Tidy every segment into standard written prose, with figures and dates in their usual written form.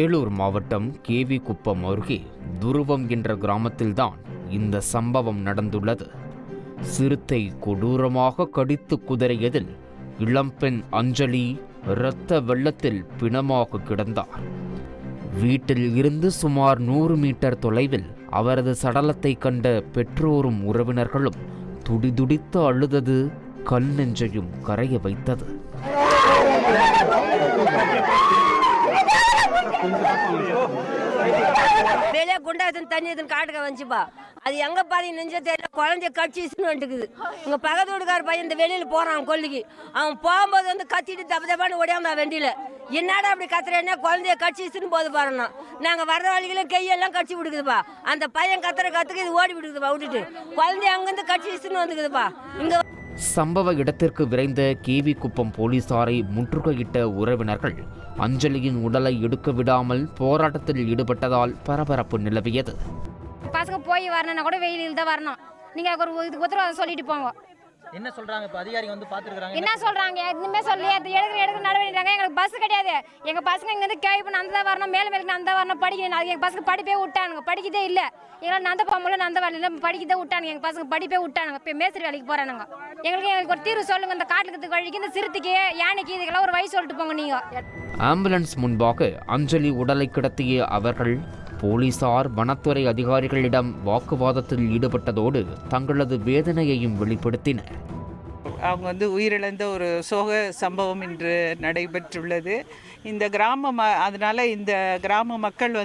வேலூர் மாவட்டம் கேவி குப்பம் அருகே துருவம் என்ற கிராமத்தில்தான் இந்த சம்பவம் நடந்துள்ளது. சிறுத்தை கொடூரமாக கடித்து குதறியதில் இளம்பெண் அஞ்சலி இரத்த வெள்ளத்தில் பிணமாக கிடந்தார். வீட்டில் இருந்து சுமார் 100 மீட்டர் தொலைவில் அவரது சடலத்தை கண்ட பெற்றோரும் உறவினர்களும் துடிதுடித்து அழுதது கல் நெஞ்சையும் கரைய வைத்தது. வெளியே குண்டா தண்ணி எதுன்னு காட்டுக்க வந்துச்சுப்பா. அது எங்க பாதி நெஞ்ச தெரியல, குழந்தைய கட்சின்னு வந்துட்டுக்குது. உங்க பக்கத்து வீட்டுக்கார பையன் இந்த வெளியில போறான் கொல்லிக்கு. அவன் போகும்போது வந்து கத்திட்டு தப்பான்னு ஓடியாந்தான் வெண்டியில. என்னடா அப்படி கத்துறேன்னா குழந்தைய கட்சின்னு போது பாருன்னா நாங்க வர்ற வழிகளும் கையெல்லாம் கட்சி விடுக்குதுப்பா. அந்த பையன் கத்துறதுக்கு இது ஓடி விடுக்குதுப்பா. விட்டுட்டு குழந்தைய அங்கிருந்து கட்சின்னு வந்துக்குதுப்பா. இங்க சம்பவ இடத்திற்கு விரைந்த கேவி குப்பம் போலீசாரை முற்றுகையிட்ட உறவினர்கள் அஞ்சலியின் உடலை எடுக்க விடாமல் போராட்டத்தில் ஈடுபட்டதால் பரபரப்பு நிலவியது. பசங்க போய் வரணும்னா கூட வெயிலில் தான் வரணும். நீங்க ஒரு இதுக்கு உத்தரவாதம் சொல்லிட்டு போங்க. என்ன சொல்றாங்க? இப்ப அதிகாரிங்க வந்து பாத்துறாங்க. என்ன சொல்றாங்க? எதுவுமே சொல்லி எடுக்க நடவடிக்கிறாங்க. எங்களுக்கு பஸ் கிடையாது. எங்க பசங்க இங்க இருந்து கேவி பண்ண அந்த வரணும், மேல அந்த வரணும், படிக்கணும். எங்க பசங்க படிப்பே விட்டானுங்க, படிக்கதே இல்ல. எங்களால் நந்த போகல, நந்த வரல, படிக்கதே விட்டானுங்க. எங்க பசங்க படிப்பே விட்டானுங்க. இப்போ மேஸ்திரி வேலைக்கு போறானுங்க. எங்களுக்கு ஒரு தீர்வு சொல்லுங்க. இந்த காட்டுக்கு வழிக்கு, இந்த சிறுத்தைக்கு, யானைக்கு, இதுக்கெல்லாம் ஒரு வழி சொல்லிட்டு போங்க நீங்க. ஆம்புலன்ஸ் முன்பாக அஞ்சலி உடலை கிடத்திய அவர்கள் போலீசார் வனத்துறை அதிகாரிகளிடம் வாக்குவாதத்தில் ஈடுபட்டதோடு தங்களது வேதனையையும் வெளிப்படுத்தினர். அவங்க உயிரிழந்த ஒரு சோக சம்பவம் இன்று நடைபெற்றுள்ளது. இந்த அதனால் இந்த கிராம மக்கள்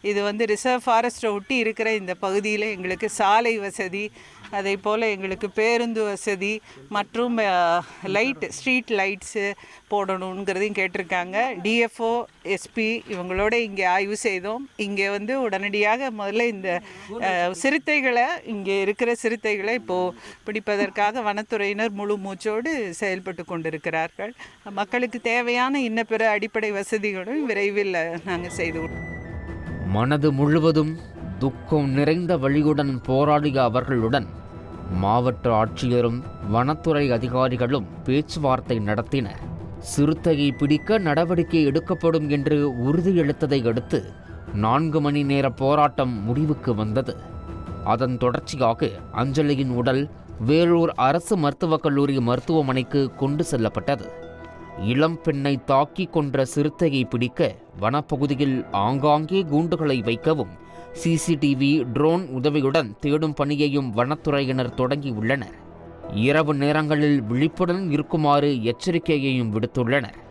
இது ரிசர்வ் ஃபாரஸ்ட்டை ஒட்டி இருக்கிற இந்த பகுதியில் எங்களுக்கு சாலை வசதி, அதே போல் எங்களுக்கு பேருந்து வசதி மற்றும் ஸ்ட்ரீட் லைட்ஸு போடணுங்கிறதையும் கேட்டிருக்காங்க. டிஎஃப்ஓ, எஸ்பி இவங்களோட இங்கே ஆய்வு செய்தோம். இங்கே உடனடியாக முதல்ல இந்த சிறுத்தைகளை, இங்கே இருக்கிற சிறுத்தைகளை இப்போது பிடிப்பதற்காக வனத்துறையினர் முழு மூச்சோடு செயல்பட்டு கொண்டிருக்கிறார்கள். மக்களுக்கு தேவையான இன்ன பிற அடிப்படை வசதிகளும் விரைவில் நாங்கள் செய்து. மனது முழுவதும் துக்கம் நிறைந்த வழியுடன் போராடிய அவர்களுடன் மாவட்ட ஆட்சியரும் வனத்துறை அதிகாரிகளும் பேச்சுவார்த்தை நடத்தினர். சிறுத்தையை பிடிக்க நடவடிக்கை எடுக்கப்படும் என்று உறுதியளித்ததை அடுத்து 4 மணி நேர போராட்டம் முடிவுக்கு வந்தது. அதன் தொடர்ச்சியாக அஞ்சலியின் உடல் வேலூர் அரசு மருத்துவக் கல்லூரி மருத்துவமனைக்கு கொண்டு செல்லப்பட்டது. இளம் பெண்ணை தாக்கி கொன்ற சிறுத்தையை பிடிக்க வனப்பகுதியில் ஆங்காங்கே கூண்டுகளை வைக்கவும் சிசிடிவி, ட்ரோன் உதவியுடன் தேடும் பணியையும் வனத்துறையினர் தொடங்கியுள்ளனர். இரவு நேரங்களில் விழிப்புடன் இருக்குமாறு எச்சரிக்கையையும் விடுத்துள்ளனர்.